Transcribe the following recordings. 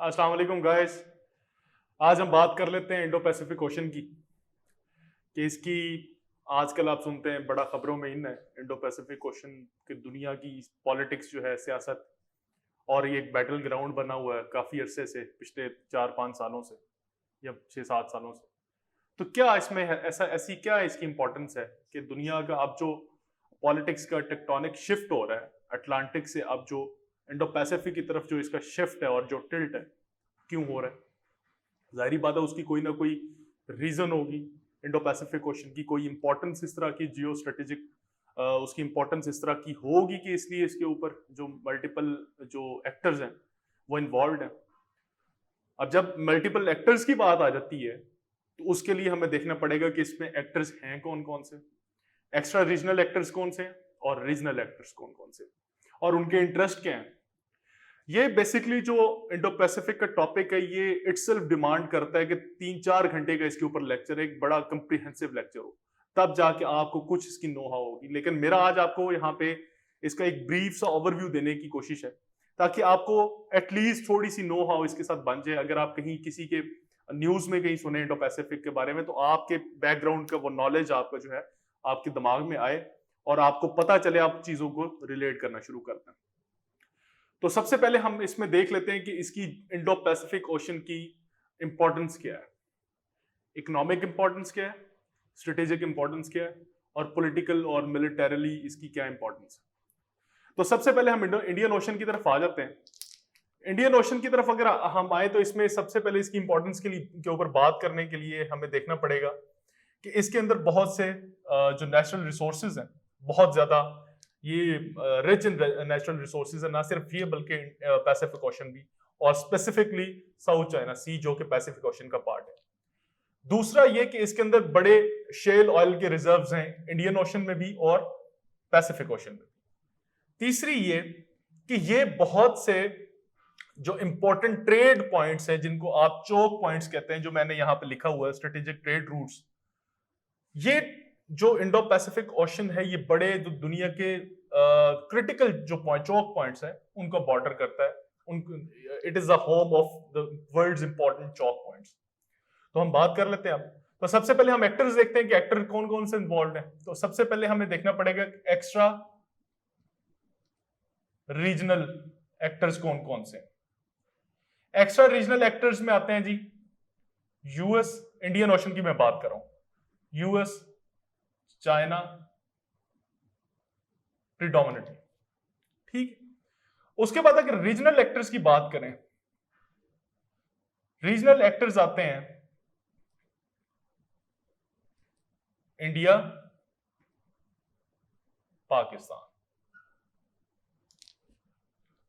अस्सलाम वालेकुम गाइस। आज हम बात कर लेते हैं इंडो पैसिफिक ओशन की कि इसकी आजकल आप सुनते हैं बड़ा खबरों में इन है इंडो पैसिफिक ओशन की दुनिया की पॉलिटिक्स जो है सियासत। और ये एक बैटल ग्राउंड बना हुआ है काफ़ी अरसे से, पिछले 4-5 सालों से या 6-7 सालों से। तो क्या इसमें है ऐसी क्या है इसकी इंपॉर्टेंस है कि दुनिया का अब जो पॉलिटिक्स का टेक्टोनिक शिफ्ट हो रहा है अटलांटिक से, अब जो इंडो पैसिफिक की तरफ जो इसका शिफ्ट है और जो टिल्ट है, क्यों हो रहा है? जाहिर बात है उसकी कोई ना कोई रीजन होगी। इंडो पैसिफिक ओशन की कोई इंपॉर्टेंस इस तरह की जियो स्ट्रेटेजिक उसकी इंपॉर्टेंस इस तरह की होगी कि इसलिए इसके ऊपर जो मल्टीपल जो एक्टर्स हैं वो इन्वॉल्व हैं। अब जब मल्टीपल एक्टर्स की बात आ जाती है तो उसके लिए हमें देखना पड़ेगा कि इसमें एक्टर्स हैं कौन कौन से, एक्स्ट्रा रीजनल एक्टर्स कौन से और रीजनल एक्टर्स कौन कौन से, और उनके इंटरेस्ट क्या हैं। ये बेसिकली जो इंडो पैसिफिक का टॉपिक है ये इटसेल्फ डिमांड करता है कि 3-4 घंटे का इसके ऊपर लेक्चर, एक बड़ा कंप्रिहेंसिव लेक्चर हो, तब जाके आपको कुछ इसकी नो हाउ होगी। लेकिन मेरा आज आपको यहाँ पे इसका एक ब्रीफ सा ओवरव्यू देने की कोशिश है ताकि आपको एटलीस्ट थोड़ी सी नो हाउ इसके साथ बन जाए। अगर आप कहीं किसी के न्यूज में कहीं सुने इंडो पैसिफिक के बारे में तो आपके बैकग्राउंड का वो नॉलेज आपका जो है आपके दिमाग में आए और आपको पता चले, आप चीजों को रिलेट करना शुरू कर दें। तो सबसे पहले हम इसमें देख लेते हैं कि इसकी इंडो पैसिफिक ओशन की इंपॉर्टेंस क्या है, इकोनॉमिक इंपॉर्टेंस क्या है, स्ट्रेटेजिक इंपॉर्टेंस क्या है और पॉलिटिकल और मिलिटरीली इसकी क्या इंपॉर्टेंस है। तो सबसे पहले हम इंडियन ओशन की तरफ आ जाते हैं। इंडियन ओशन की तरफ अगर हम आए तो इसमें सबसे पहले इसकी इंपॉर्टेंस के ऊपर बात करने के लिए हमें देखना पड़ेगा कि इसके अंदर बहुत से जो नेचुरल रिसोर्सेज हैं, बहुत ज्यादा ये रिच इन नेचुरल रिसोर्सेज है, ना सिर्फ ये बल्कि पैसिफिक ओशन भी, और स्पेसिफिकली साउथ चाइना सी जो कि पैसिफिक ओशन का पार्ट है। दूसरा ये कि इसके अंदर बड़े शेल ऑयल के रिजर्व्स हैं इंडियन ओशन में भी और पैसिफिक ओशन में भी। तीसरी ये कि ये बहुत से जो इंपॉर्टेंट ट्रेड पॉइंट्स हैं जिनको आप चोक पॉइंट्स कहते हैं, जो मैंने यहां पे लिखा हुआ है स्ट्रेटेजिक ट्रेड रूट्स, ये जो इंडो पैसिफिक ओशन है ये बड़े जो दुनिया के क्रिटिकल जो चोक पॉइंट्स हैं उनको बॉर्डर करता है। उनको it is the home of the world's important choke points. तो हम बात कर लेते हैं अब। तो सबसे पहले हम एक्टर्स देखते हैं कि एक्टर कौन कौन से इन्वॉल्व हैं। तो सबसे पहले हमें देखना पड़ेगा एक्स्ट्रा रीजनल एक्टर्स कौन कौन से। एक्स्ट्रा रीजनल एक्टर्स में आते हैं जी यूएस, इंडियन ओशन की मैं बात कर रहा हूं, यूएस, चाइना प्रिडोमिनेटली, ठीक। उसके बाद अगर रीजनल एक्टर्स की बात करें, रीजनल एक्टर्स आते हैं इंडिया, पाकिस्तान।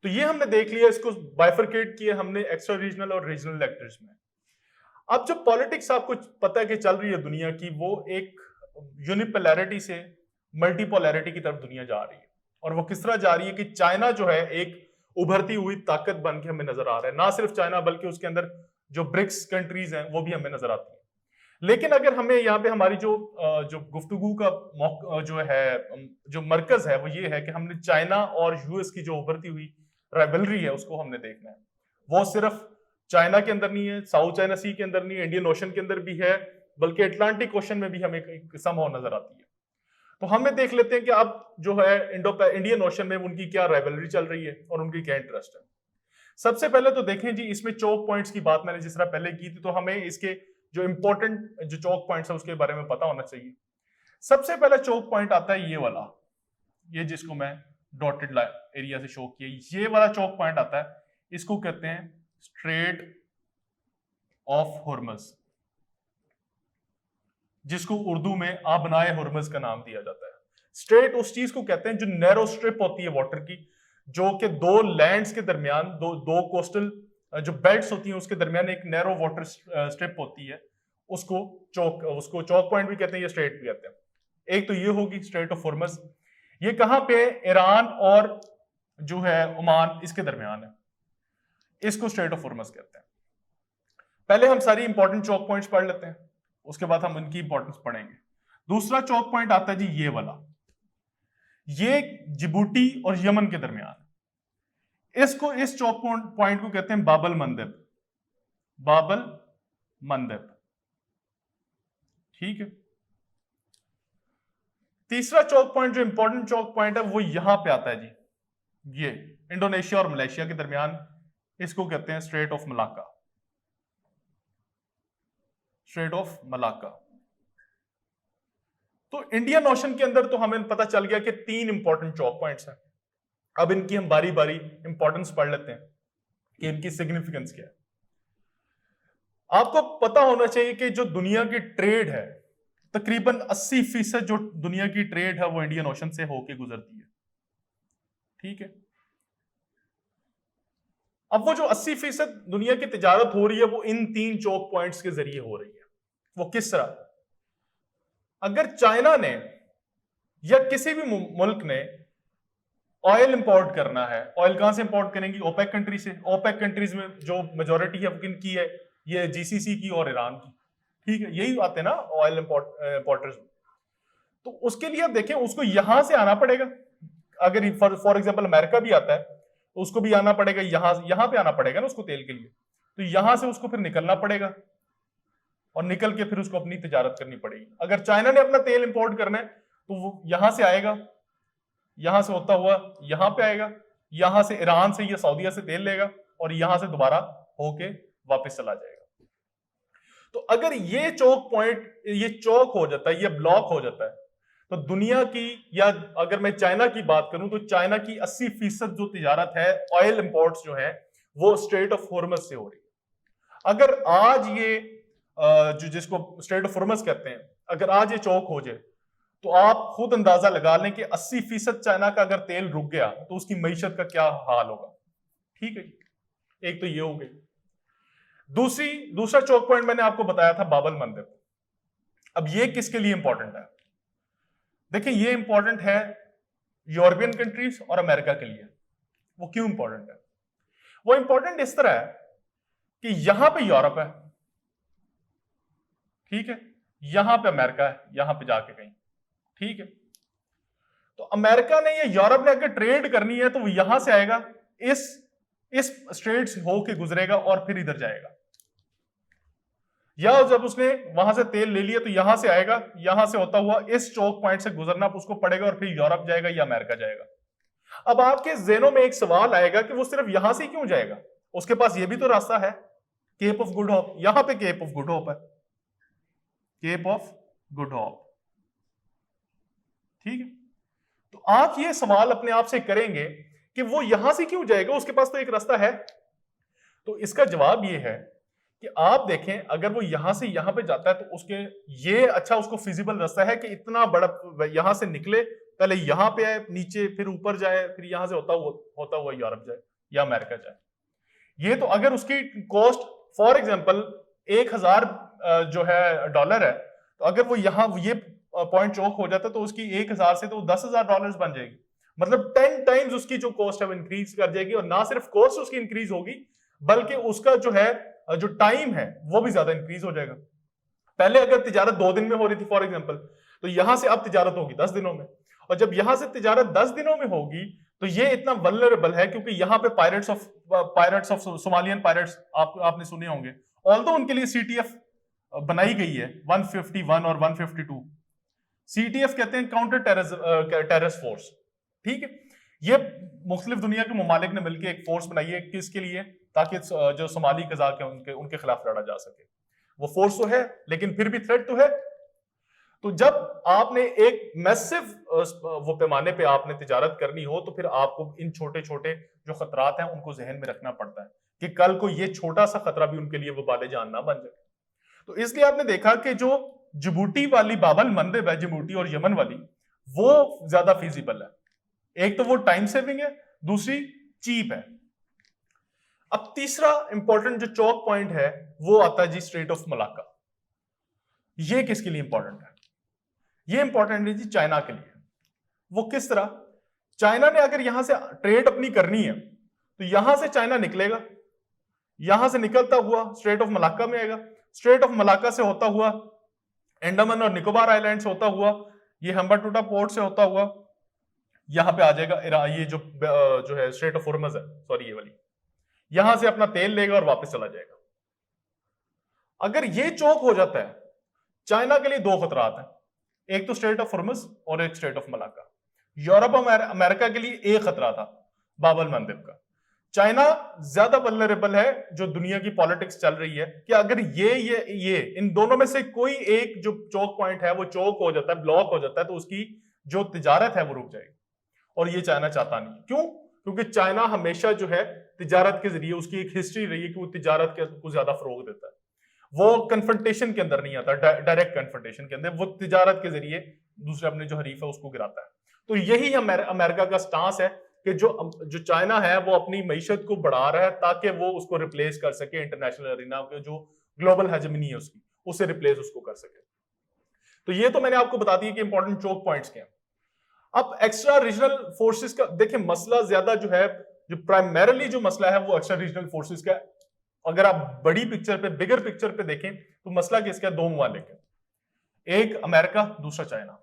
तो ये हमने देख लिया, इसको बाइफरकेट किया हमने एक्स्ट्रा रीजनल और रीजनल एक्टर्स में। अब जो पॉलिटिक्स आपको पता है कि चल रही है दुनिया की, वो एक यूनिपोलैरिटी से मल्टीपोलैरिटी की तरफ दुनिया जा रही है। और वो किस तरह जा रही है कि चाइना जो है एक उभरती हुई ताकत बन के हमें नजर आ रहा है। ना सिर्फ चाइना बल्कि उसके अंदर जो ब्रिक्स कंट्रीज हैं वो भी हमें नजर आती है। लेकिन अगर हमें यहाँ पे हमारी जो गुफ्तगू का जो है जो मरकज है वो ये है कि हमने चाइना और यूएस की जो उभरती हुई राइवलरी है उसको हमने देखना है। वो सिर्फ चाइना के अंदर नहीं है, साउथ चाइना सी के अंदर नहीं है, इंडियन ओशन के अंदर भी है, बल्कि अटलांटिक ओशन में भी हमें समहाउ नजर आती है। तो हमें देख लेते हैं कि अब जो है इंडियन ओशन में उनकी क्या राइवलरी चल रही है और उनकी क्या इंटरेस्ट है। सबसे पहले तो देखें जी, इसमें चौक पॉइंट्स की बात मैंने जिस तरह पहले की थी, तो हमें इसके जो इंपॉर्टेंट जो चौक पॉइंट्स है उसके बारे में पता होना चाहिए। सबसे पहला चौक पॉइंट आता है ये वाला, ये जिसको मैं डॉटेड एरिया से शो किया, ये वाला चौक पॉइंट आता है, इसको कहते हैं स्ट्रेट ऑफ हॉर्मज, जिसको उर्दू में आबनाए हॉर्मज का नाम दिया जाता है। स्ट्रेट उस चीज को कहते हैं जो नैरो स्ट्रिप होती है वाटर की, जो कि दो लैंड्स के दरमियान, दो कोस्टल जो बेल्ट्स होती हैं उसके दरमियान एक नैरो वाटर स्ट्रिप होती है, उसको चौक पॉइंट भी कहते हैं, ये स्ट्रेट भी कहते हैं। एक तो ये होगी स्ट्रेट ऑफ हॉर्मज, ये कहां पे, ईरान और जो है ओमान इसके दरमियान है, इसको स्ट्रेट ऑफ हॉर्मज कहते हैं। पहले हम सारी इंपॉर्टेंट चौक पॉइंट्स पढ़ लेते हैं, उसके बाद हम उनकी इंपॉर्टेंस पढ़ेंगे। दूसरा चौक पॉइंट आता है जी ये वाला, ये जिबूटी और यमन के दरमियान, इस चौक पॉइंट को कहते हैं बाबल मंदिब। बाबल मंदब। ठीक है। तीसरा चौक पॉइंट जो इंपॉर्टेंट चौक पॉइंट है वो यहां पे आता है जी, ये इंडोनेशिया और मलेशिया के दरमियान, इसको कहते हैं straight of Malacca. Straight of Malacca. तो इंडियन ओशन के अंदर तो हमें पता चल गया कि 3 इंपॉर्टेंट चौक पॉइंट्स हैं। अब इनकी हम बारी बारी इंपॉर्टेंस पढ़ लेते हैं कि इनकी सिग्निफिकेंस क्या है। आपको पता होना चाहिए कि जो दुनिया की ट्रेड है, तकरीबन 80% जो दुनिया की ट्रेड है वो इंडियन ओशन से होके गुजरती है। ठीक है। अब वो जो 80% दुनिया की तिजारत हो रही है वो इन 3 चौक पॉइंट्स के जरिए हो रही है। वो किस तरह? अगर चाइना ने या किसी भी मुल्क ने ऑयल इंपोर्ट करना है, ऑयल कहां से इंपोर्ट करेंगी? ओपेक कंट्री से। ओपेक कंट्रीज में जो मेजोरिटी है वो किनकी है? ये जीसीसी की और ईरान की। ठीक है, यही आते हैं ना ऑयल इंपोर्टर्स। तो उसके लिए आप देखें, उसको यहां से आना पड़ेगा। अगर फॉर एग्जांपल अमेरिका भी आता है तो उसको भी आना पड़ेगा, यहां पे आना पड़ेगा ना उसको तेल के लिए। तो यहां से उसको फिर निकलना पड़ेगा और निकल के फिर उसको अपनी तिजारत करनी पड़ेगी। अगर चाइना ने अपना तेल इंपोर्ट करना है तो वो यहां से आएगा, यहां से होता हुआ यहां पे आएगा, यहां से ईरान से या सऊदीया से तेल लेगा और यहां से दोबारा होके वापस चला जाएगा। तो अगर ये चौक पॉइंट, ये चौक हो जाता है, ये ब्लॉक हो जाता है, तो दुनिया की, या अगर मैं चाइना की बात करूं तो चाइना की 80% जो तिजारत है, ऑयल इंपोर्ट्स जो है, वो स्ट्रेट ऑफ हॉर्मज से हो रही है। अगर आज ये जो जिसको स्ट्रेट ऑफ हॉर्मज कहते हैं, अगर आज ये चौक हो जाए तो आप खुद अंदाजा लगा लें कि 80% चाइना का अगर तेल रुक गया तो उसकी मईशत का क्या हाल होगा। ठीक है, एक तो ये हो गई। दूसरा चौक पॉइंट मैंने आपको बताया था बाबल मंदिर। अब ये किसके लिए इंपॉर्टेंट है? देखिए, ये इंपॉर्टेंट है यूरोपियन कंट्रीज और अमेरिका के लिए। वो क्यों इंपॉर्टेंट है? वो इंपॉर्टेंट इस तरह है कि यहां पे यूरोप है, ठीक है, यहां पे अमेरिका है, यहां पे जाके कहीं। ठीक है, तो अमेरिका ने या यूरोप ने अगर ट्रेड करनी है तो वो यहां से आएगा, इस स्ट्रेट से होके गुजरेगा और फिर इधर जाएगा। या जब उसने वहां से तेल ले लिया तो यहां से आएगा, यहां से होता हुआ इस चौक पॉइंट से गुजरना उसको पड़ेगा और फिर यूरोप जाएगा या अमेरिका जाएगा। अब आपके ज़हनों में एक सवाल आएगा कि वो सिर्फ यहां से क्यों जाएगा? उसके पास ये भी तो रास्ता है, केप ऑफ गुड होप। यहां पे केप ऑफ गुड होप है, केप ऑफ गुड होप। ठीक है, तो आप ये सवाल अपने आप से करेंगे कि वो यहां से क्यों जाएगा, उसके पास तो एक रास्ता है। तो इसका जवाब ये है कि आप देखें, अगर वो यहां से यहां पे जाता है तो उसके ये अच्छा उसको फिजिबल रास्ता है कि इतना बड़ा यहां से निकले, पहले यहां पे आए, नीचे, फिर ऊपर जाए, फिर यहां से होता हुआ यूरोप जाए या अमेरिका जाए। ये तो अगर उसकी कॉस्ट फॉर एग्जांपल 1000 जो है डॉलर है, तो अगर वो यहां ये पॉइंट चौक हो जाता है तो उसकी 1000 से तो 10,000 डॉलर्स बन जाएगी। मतलब 10 टाइम्स उसकी जो कॉस्ट है वो इंक्रीज कर जाएगी। और ना सिर्फ कॉस्ट उसकी इंक्रीज होगी बल्कि उसका जो है जो टाइम है वो भी ज्यादा इंक्रीज हो जाएगा। पहले अगर तिजारत 2 दिन में हो रही थी फॉर एग्जांपल, तो यहां से अब तिजारत होगी 10 दिनों में। और जब यहां से तिजारत 10 दिनों में होगी तो ये इतना वल्नरेबल है क्योंकि यहां पे पायरेट्स ऑफ सोमालियन पायरेट्स आपने सुने होंगे। ऑल्दो उनके लिए सीटीएफ बनाई गई है 151 और 152। सीटीएफ कहते हैं काउंटर टेररिस्ट फोर्स। ठीक है, ये मुख्तलिफ दुनिया के ममालिक ने मिलकर एक फोर्स बनाई है, किसके लिए? ताकि जो सोमाली कज़ाक है उनके खिलाफ लड़ा जा सके। वो फोर्स तो है लेकिन फिर भी थ्रेट तो है। तो जब आपने एक मैसिव वो पैमाने पे आपने तिजारत करनी हो तो फिर आपको इन छोटे छोटे जो खतरात हैं उनको जहन में रखना पड़ता है कि कल को ये छोटा सा खतरा भी उनके लिए वो बाले जान ना बन जाए। तो इसलिए आपने देखा कि जो जिबूटी वाली बाबल मंदिर है, जिबूटी और यमन वाली, वो ज्यादा फिजिबल है। एक तो वो टाइम सेविंग है, दूसरी चीप है। अब तीसरा इंपॉर्टेंट जो चौक पॉइंट है वो आता है जी स्ट्रेट ऑफ मलाक्का। ये किसके लिए इंपॉर्टेंट है? ये इंपॉर्टेंट है जी चाइना के लिए। वो किस तरह? चाइना ने अगर यहां से ट्रेड अपनी करनी है तो यहां से चाइना निकलेगा, यहां से निकलता हुआ स्ट्रेट ऑफ मलाक्का में आएगा, स्ट्रेट ऑफ मलाक्का से होता हुआ अंडमान और निकोबार आइलैंड से होता हुआ, ये हम्बाटोटा पोर्ट से होता हुआ यहां पे आ जाएगा। ये जो है स्ट्रेट ऑफ हॉर्मज है, सॉरी ये वाली, यहां से अपना तेल लेगा और वापस चला जाएगा। अगर ये चौक हो जाता है, चाइना के लिए दो खतरात हैं, एक तो स्ट्रेट ऑफ हॉर्मुज और एक straight of Malacca. Europe America के लिए एक खतरा था, बाब अल मंदब का। चाइना ज्यादा वल्नरेबल है, जो दुनिया की पॉलिटिक्स चल रही है, कि अगर ये इन दोनों में से कोई एक जो चौक पॉइंट है वो चौक हो जाता है, ब्लॉक हो जाता है, तो उसकी जो तिजारत है वो रुक जाएगी। और ये चाइना चाहता नहीं। क्यों? क्योंकि चाइना हमेशा जो है तिजारत के जरिए, उसकी एक हिस्ट्री रही है कि वो तिजारत को ज्यादा फरोग देता है। वो कन्फ्रंटेशन के अंदर नहीं आता, डायरेक्ट कन्फ्रंटेशन के अंदर, वो तिजारत के जरिए दूसरे अपने जो हरीफ है उसको गिराता है। तो यही अमेरिका का स्टांस है कि जो चाइना है वो अपनी मईशत को बढ़ा रहा है ताकि वो उसको रिप्लेस कर सके इंटरनेशनल अरीना के, जो ग्लोबल हेजेमनी है उसकी, उससे रिप्लेस उसको कर सके। तो ये तो मैंने आपको बता दिया कि इंपॉर्टेंट चोक पॉइंट्स क्या हैं। अब एक्स्ट्रा रीजनल फोर्सेस का देखिए, मसला ज्यादा जो है, जो प्राइमरीली जो मसला है वो एक्स्ट्रा रीजनल फोर्सेस का है। अगर आप बड़ी पिक्चर पे, बिगर पिक्चर पे देखें तो मसला किसका? दो ममालिक है, एक अमेरिका, दूसरा चाइना।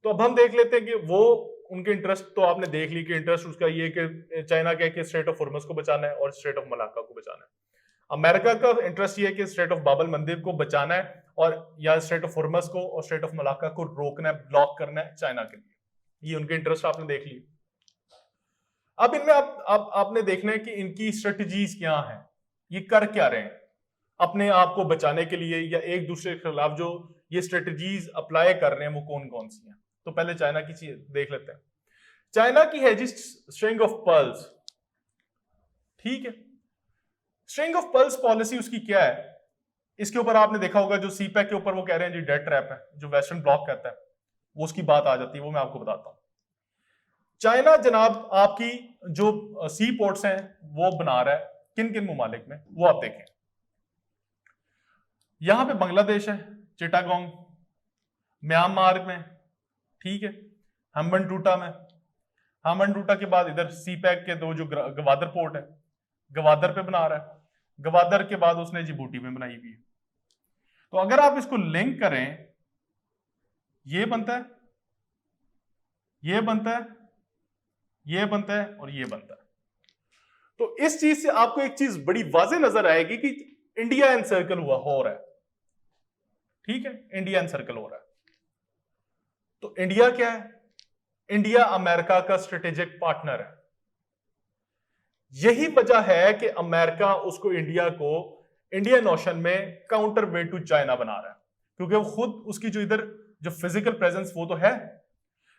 तो अब हम देख लेते हैं कि वो उनके इंटरेस्ट तो आपने देख ली कि इंटरेस्ट उसका ये कि चाइना क्या कि स्ट्रेट ऑफ हॉर्मुज को बचाना है और स्ट्रेट ऑफ मलाक्का को बचाना है। अमेरिका का इंटरेस्ट ये है कि स्ट्रेट ऑफ बाब अल मंदब को बचाना है और या स्ट्रेट ऑफ हॉर्मुज को और स्ट्रेट ऑफ मलाक्का को रोकना है, ब्लॉक करना है चाइना के लिए। ये उनके इंटरेस्ट आपने देख ली। अब इनमें आपने देखना है कि इनकी स्ट्रेटजीज क्या हैं, ये कर क्या रहे हैं अपने आप को बचाने के लिए, या एक दूसरे के खिलाफ जो ये स्ट्रेटजीज अप्लाई कर रहे हैं वो कौन कौन सी हैं। तो पहले चाइना की चीज देख लेते हैं। चाइना की है जी स्ट्रिंग ऑफ पर्ल्स, ठीक है। स्ट्रिंग ऑफ पर्ल्स पॉलिसी उसकी क्या है? इसके ऊपर आपने देखा होगा जो सीपैक के ऊपर वो कह रहे हैं जी डेड ट्रैप है, जो वेस्टर्न ब्लॉक कहता है, वो उसकी बात आ जाती है, वो मैं आपको बताता हूं। चाइना जनाब आपकी जो सी पोर्ट्स हैं वो बना रहा है किन किन ममालिक में, वो आप देखें। यहां पे बांग्लादेश है, चिटागोंग, म्यांमार में, ठीक है, हम्बनटूटा में, हम्बनटूटा के बाद इधर सीपैक के दो जो गवादर पोर्ट है, गवादर पे बना रहा है, गवादर के बाद उसने जिबूटी में बनाई हुई है। तो अगर आप इसको लिंक करें, ये बनता है, ये बनता है, ये बनता है और ये बनता है। तो इस चीज से आपको एक चीज बड़ी वाज़ेह नजर आएगी कि इंडिया एनसर्कल हो रहा है, ठीक है, इंडिया एनसर्कल हो रहा है। तो इंडिया क्या है? इंडिया अमेरिका का स्ट्रेटेजिक पार्टनर है। यही वजह है कि अमेरिका उसको, इंडिया को इंडियन ओशन में काउंटर वेट टू चाइना बना रहा है, क्योंकि वो खुद उसकी जो इधर जो फिजिकल प्रेजेंस वो तो है,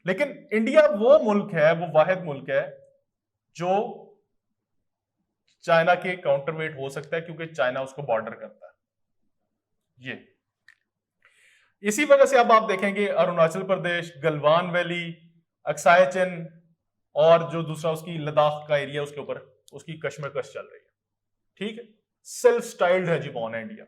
लेकिन इंडिया वो मुल्क है, वो वाहिद मुल्क है जो चाइना के काउंटर वेट हो सकता है, क्योंकि चाइना उसको बॉर्डर करता है। ये इसी वजह से अब आप देखेंगे अरुणाचल प्रदेश, गलवान वैली, अक्साई चिन और जो दूसरा उसकी लद्दाख का एरिया, उसके ऊपर उसकी कश्मकश चल रही है, ठीक है। सेल्फ स्टाइल्ड हेजिमॉन है इंडिया।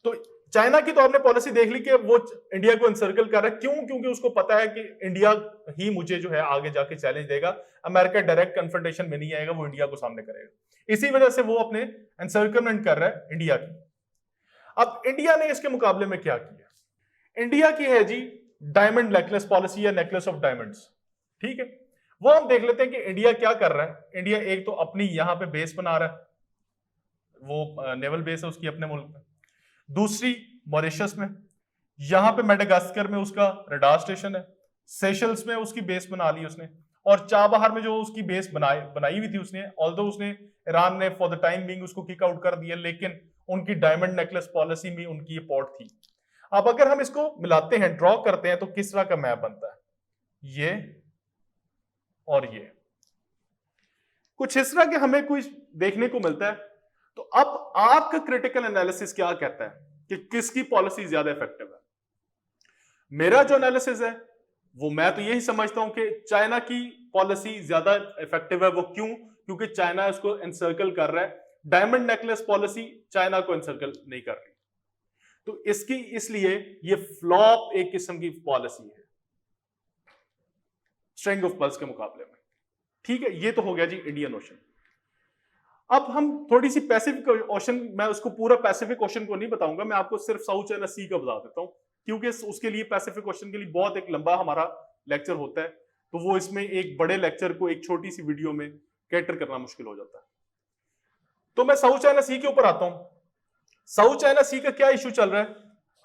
तो चाइना की तो आपने पॉलिसी देख ली कि वो इंडिया को एनसर्कल कर रहा है। क्यों? क्योंकि उसको पता है कि इंडिया ही मुझे जो है आगे जाके चैलेंज देगा, अमेरिका डायरेक्ट कन्फ्रंटेशन में नहीं आएगा, वो इंडिया को सामने करेगा। इसी वजह से वो अपने एनसर्कलमेंट कर रहा है इंडिया की। अब इंडिया ने इसके मुकाबले में क्या किया? इंडिया की है जी डायमंड नेकलेस पॉलिसी या नेकलेस ऑफ डायमंड्स, ठीक है। वो हम देख लेते हैं कि इंडिया क्या कर रहा है। इंडिया एक तो अपनी यहां पे बेस बना रहा है, वो नेवल बेस है उसकी अपने मुल्क में। दूसरी मॉरिशस में, यहां पे मेडागास्कर में उसका रडार स्टेशन है, सेशल्स में उसकी बेस बना ली उसने, और चाबहार में जो उसकी बेस बनाई हुई थी उसने, ऑल्दो उसने, ईरान ने फॉर द टाइम बीइंग उसको किक आउट कर दिया, लेकिन उनकी डायमंड नेकलेस पॉलिसी में उनकी ये पोर्ट थी। अब अगर हम इसको मिलाते हैं, ड्रॉ करते हैं, तो किस तरह का मैप बनता है? ये और ये कुछ इस तरह के हमें कुछ देखने को मिलता है। तो अब आपका क्रिटिकल एनालिसिस क्या कहता है कि किसकी पॉलिसी ज्यादा इफेक्टिव है? मेरा जो एनालिसिस है वो, मैं तो यही समझता हूं कि चाइना की पॉलिसी ज्यादा इफेक्टिव है। वो क्यों? क्योंकि चाइना इसको एनसर्कल कर रहा है, डायमंड नेकलेस पॉलिसी चाइना को एनसर्कल नहीं कर रही। तो इसलिए ये फ्लॉप एक किस्म की पॉलिसी है स्ट्रिंग ऑफ पर्ल्स के मुकाबले में, ठीक है। ये तो हो गया जी इंडियन ओशन। अब हम थोड़ी सी पैसिफिक ओशन, मैं उसको पूरा पैसिफिक ओशन को नहीं बताऊंगा, मैं आपको सिर्फ साउथ चाइना सी का बता देता हूं, क्योंकि उसके लिए पैसिफिक ओशन के लिए बहुत एक लंबा हमारा लेक्चर होता है, तो वो इसमें एक बड़े लेक्चर को एक छोटी सी वीडियो में कैटर करना मुश्किल हो जाता है। तो मैं साउथ चाइना सी के ऊपर आता हूं। साउथ चाइना सी का क्या इशू चल रहा है?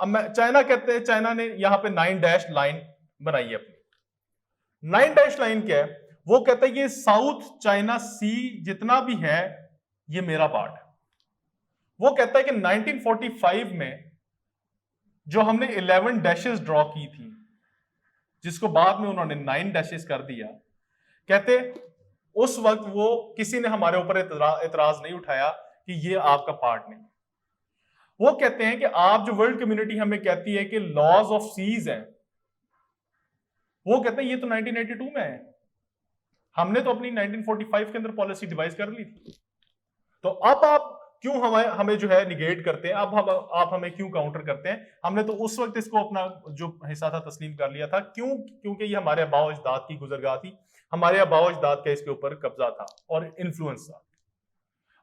अब चाइना कहते हैं, चाइना ने यहां पे 9 डैश लाइन बनाई है अपनी। 9 डैश लाइन क्या है? वो कहता है ये साउथ चाइना सी जितना भी है ये मेरा पार्ट है। वो कहता है कि 1945 में जो हमने 11 डैशेस ड्रॉ की थी, जिसको बाद में उन्होंने 9 डैशेस कर दिया, कहते उस वक्त वो किसी ने हमारे ऊपर एतराज नहीं उठाया कि ये आपका पार्ट नहीं। वो कहते हैं कि आप जो वर्ल्ड कम्युनिटी हमें कहती है कि लॉज ऑफ सीज है, वो कहते हैं ये तो 1982 में है, हमने तो अपनी 1945 के अंदर पॉलिसी डिवाइस कर ली थी। तो अब आप क्यों हमें जो है निगेट करते हैं? अब आप हमें क्यों काउंटर करते हैं? हमने तो उस वक्त इसको अपना जो हिस्सा था तस्लीम कर लिया था। क्यों? क्योंकि ये हमारे आबाओ अजदाद की गुजरगाह थी, हमारे आबाओ अजदाद का इसके ऊपर कब्जा था और इन्फ्लुएंस था।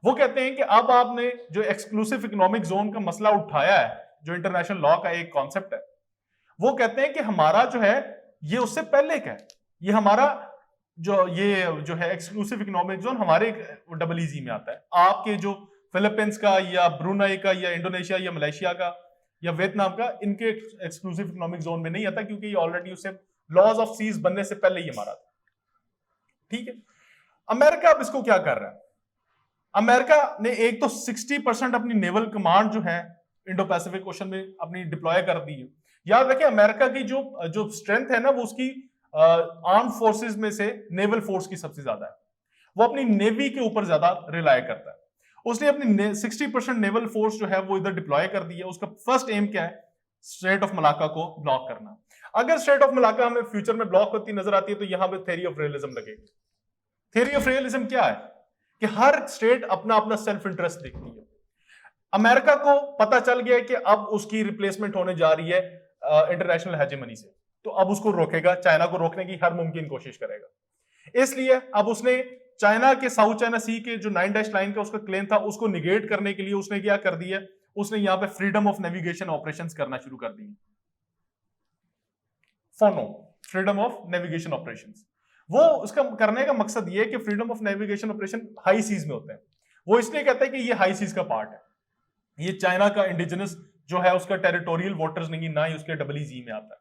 वो कहते हैं कि अब आपने जो एक्सक्लूसिव इकोनॉमिक जोन का मसला उठाया है, जो इंटरनेशनल लॉ का एक कॉन्सेप्ट है, वो कहते हैं कि हमारा जो है ये उससे पहले का है। ये हमारा जो है एक्सक्लूसिव इकोनॉमिक जोन हमारे EEZ में आता है। आपके जो फिलीपींस का या ब्रुनाई का या इंडोनेशिया या मलेशिया का या वियतनाम का, इनके एक्सक्लूसिव इकोनॉमिक जोन में नहीं आता, क्योंकि ये ऑलरेडी उससे लॉज ऑफ सीज बनने से पहले ही हमारा था। ठीक है। अमेरिका अब इसको क्या कर रहा है? अमेरिका ने एक तो 60% अपनी नेवल कमांड जो है इंडो पैसिफिक ओशन में अपनी डिप्लॉय कर दी है। याद रखें, अमेरिका की जो स्ट्रेंथ है ना, वो उसकी आर्म फोर्सेस में से नेवल फोर्स की सबसे ज्यादा है। वो अपनी नेवी के ऊपर ज्यादा रिलाय करता है। उसने अपनी 60% नेवल फोर्स जो है वो इधर डिप्लॉय कर दी है। उसका फर्स्ट एम क्या है? स्ट्रेट ऑफ मलाका को ब्लॉक करना। अगर स्ट्रेट ऑफ मलाका हमें फ्यूचर में ब्लॉक होती नजर आती है तो यहां पे थ्योरी ऑफ रियलिज्म लगेगी। थ्योरी ऑफ रियलिज्म क्या है? कि हर स्टेट अपना अपना सेल्फ इंटरेस्ट देखती है। अमेरिका को पता चल गया कि अब उसकी रिप्लेसमेंट होने जा रही है इंटरनेशनल हेजेमनी से, तो अब उसको रोकेगा, चाइना को रोकने की हर मुमकिन कोशिश करेगा। इसलिए अब उसने चाइना के साउथ चाइना सी के जो 9 डैश लाइन का उसका क्लेम था, उसको निगेट करने के लिए उसने क्या कर दिया? उसने यहां पे फ्रीडम ऑफ नेविगेशन ऑपरेशंस करना शुरू कर दिए। फोनो, फ्रीडम ऑफ नेविगेशन ऑपरेशंस। वो उसका करने का मकसद ये है कि freedom of navigation operation high seas में होते हैं। वो इसलिए कहता है कि ये हाई सीज का पार्ट है, ये चाइना का इंडिजिनस जो है उसका टेरिटोरियल वाटर्स नहीं, ना ही उसके EEZ में आता है।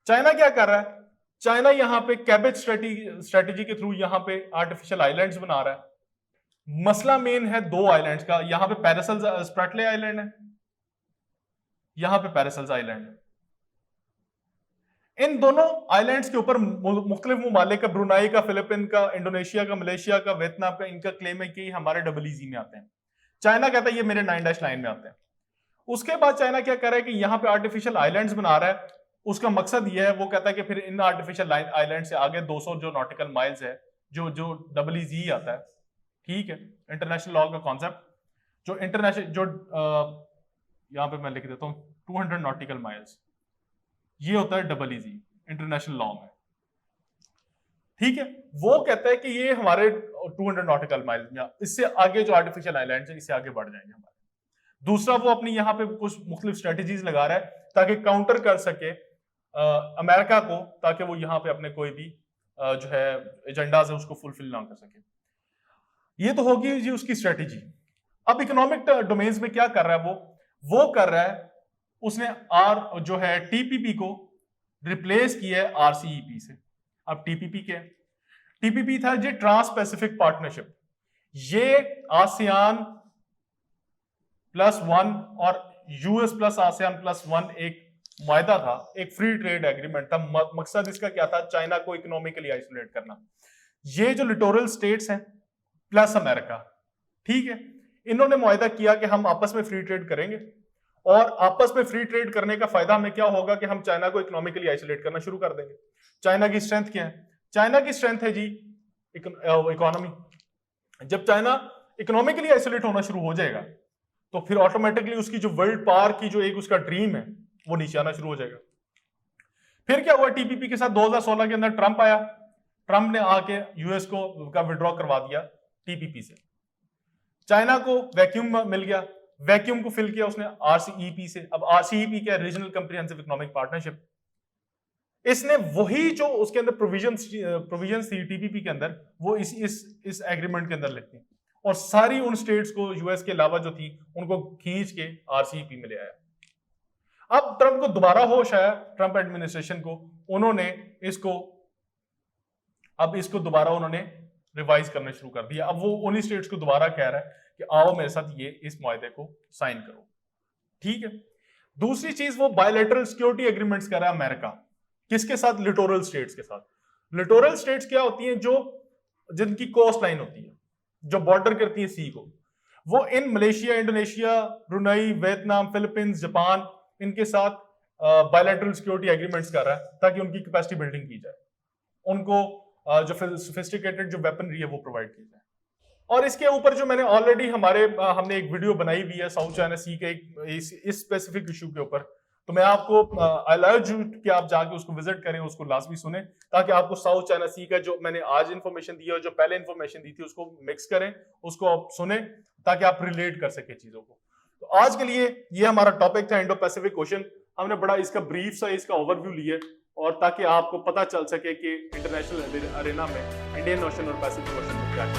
चाइना क्या कर रहा है? चाइना यहां पे कैबेज स्ट्रेटेजी के थ्रू यहां पे आर्टिफिशियल आइलैंड्स बना रहा है। मसला मेन है 2 आइलैंड्स का। यहां पे पैरासल्स स्प्रैटले आइलैंड है, यहां पे पैरासल्स आइलैंड है। इन दोनों आइलैंड्स के ऊपर मुख्तलिफ ममालिक का, ब्रुनाई का, फिलीपीन का, इंडोनेशिया का, मलेशिया का, वियतनाम का, इनका क्लेम है कि हमारे EEZ में आते हैं। चाइना कहता है ये मेरे 9 डैश लाइन में आते हैं। उसके बाद चाइना क्या कर रहा है कि यहां पे आर्टिफिशियल आइलैंड्स बना रहा है। उसका मकसद यह है, वो कहता है कि फिर इन आर्टिफिशियल आइलैंड से आगे 200 जो नॉटिकल माइल्स है, जो EEZ आता है, ठीक है, इंटरनेशनल लॉ का कॉन्सेप्ट, जो इंटरनेशनल जो यहां पे मैं लिख देता हूं 200 नॉटिकल माइल्स, ये होता है EEZ इंटरनेशनल लॉ में। ठीक है। वो कहता है कि ये हमारे 200 नॉटिकल माइल्स में, इससे आगे जो आर्टिफिशियल आइलैंड है इससे आगे बढ़ जाएंगे हमारे। दूसरा, वो अपनी यहां पे कुछ मुख्तलिफ स्ट्रेटेजीज लगा रहा है ताकि काउंटर कर सके अमेरिका को, ताकि वो यहां पे अपने कोई भी जो है एजेंडाज है उसको फुलफिल ना कर सके। ये तो होगी जी उसकी स्ट्रेटेजी। अब इकोनॉमिक डोमेन्स में क्या कर रहा है वो कर रहा है, उसने जो है TPP को रिप्लेस किया है RCEP से। अब TPP क्या है? TPP था जी ट्रांस पैसिफिक पार्टनरशिप। ये ASEAN +1 और US + ASEAN +1 एक मुआहदा था, एक फ्री ट्रेड एग्रीमेंट था। मकसद इसका क्या था? चाइना को इकोनॉमिकली आइसोलेट करना। ये जो लिटोरल स्टेट्स हैं प्लस अमेरिका, ठीक है, इन्होंने मुआहदा किया कि हम आपस में फ्री ट्रेड करेंगे, और आपस में फ्री ट्रेड करने का फायदा हमें क्या होगा कि हम चाइना को इकोनॉमिकली आइसोलेट करना शुरू कर देंगे। चाइना की स्ट्रेंथ क्या है? चाइना की स्ट्रेंथ है जी इकोनॉमी। जब चाइना इकोनॉमिकली आइसोलेट होना शुरू हो जाएगा तो फिर ऑटोमेटिकली उसकी जो वर्ल्ड पावर की जो एक उसका ड्रीम है वो नीचे आना शुरू हो जाएगा। फिर क्या हुआ? TPP के साथ 2016 के अंदर ट्रंप आया। ट्रंप ने आके US का विड्रॉ करवा दिया TPP से। चाइना को वैक्यूम मिल गया, वैक्यूम को फिल किया उसने RCEP से। अब RCEP क्या है? Regional comprehensive economic partnership. इसने वही जो उसके अंदर प्रोविजन थी TPP के अंदर, वो इस एग्रीमेंट के अंदर लिखती। और सारी उन स्टेट्स को यूएस के अलावा जो थी उनको खींच के आरसीईपी में ले आया। अब ट्रंप को दोबारा होश आया, ट्रंप एडमिनिस्ट्रेशन को, उन्होंने इसको दोबारा उन्होंने रिवाइज करना शुरू कर दिया। अब वो उन्हीं स्टेट्स को दोबारा कह रहा है कि आओ मेरे साथ ये इस मुआहदे को साइन करो, ठीक है। दूसरी चीज, वो बायलैटरल सिक्योरिटी एग्रीमेंट्स कर रहा है अमेरिका, किसके साथ? लिटोरल स्टेट्स के साथ। लिटोरल स्टेट्स क्या होती हैं? जिनकी कोस्ट लाइन होती है, जो बॉर्डर करती है सी को, वो in Malaysia, Indonesia, Brunei, Vietnam, Philippines, Japan, इनके साथ बायलैटरल सिक्योरिटी एग्रीमेंट्स कर रहा है ताकि उनकी कैपेसिटी बिल्डिंग की जाए, उनको जो सोफिस्टिकेटेड जो वेपनरी है वो प्रोवाइड की जाए। और इसके ऊपर जो मैंने ऑलरेडी हमने एक वीडियो बनाई हुई है साउथ चाइना सी के इस स्पेसिफिक इशू के ऊपर, तो मैं आपको आई अर्ज यू कि आप जाके उसको विजिट करें, उसको लाजमी सुने, ताकि आपको साउथ चाइना सी का जो मैंने आज इंफॉर्मेशन दी है और जो पहले इंफॉर्मेशन दी थी उसको मिक्स करें, उसको आप सुने ताकि आप रिलेट कर सके चीजों को। तो आज के लिए ये हमारा टॉपिक था, इंडो पैसिफिक क्वेश्चन। हमने बड़ा इसका ब्रीफ सा इसका ओवरव्यू लिया, और ताकि आपको पता चल सके कि इंटरनेशनल अरेना में इंडियन ओशन और पैसिफिक ओशन में क्या है।